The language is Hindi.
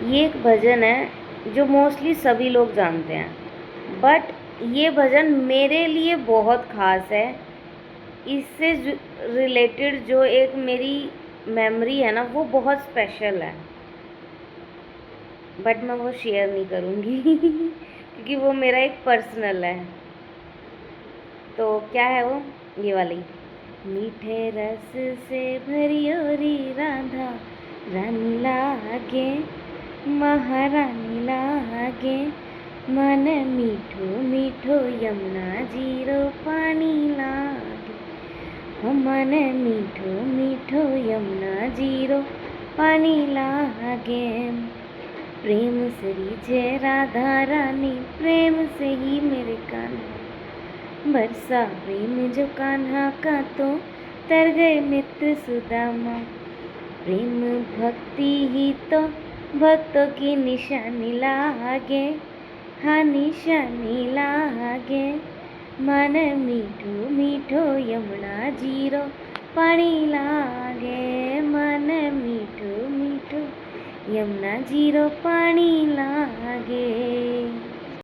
ये एक भजन है जो मोस्टली सभी लोग जानते हैं, बट ये भजन मेरे लिए बहुत ख़ास है। इससे रिलेटेड जो एक मेरी मेमोरी है ना, वो बहुत स्पेशल है, बट मैं वो शेयर नहीं करूँगी क्योंकि वो मेरा एक पर्सनल है। तो क्या है वो, ये वाली। मीठे रस से भरियोरी राधा रानी लागे, महारानी लागे, मन मीठो मीठो यमुना जीरो पानी लागे, हो मन मीठो मीठो यमुना जीरो पानी लागे। प्रेम से रीझे राधा रानी, प्रेम से ही मेरे कान्हा बरसा प्रेम जो कान्हा का, तो तर गए मित्र सुदामा। प्रेम भक्ति ही तो भक्तों की निशानी लागे, हाँ निशानी लागे, मन मीठो मीठो यमुना जीरो पानी लागे, मन मीठो मीठो यमुना जीरो पानी लागे।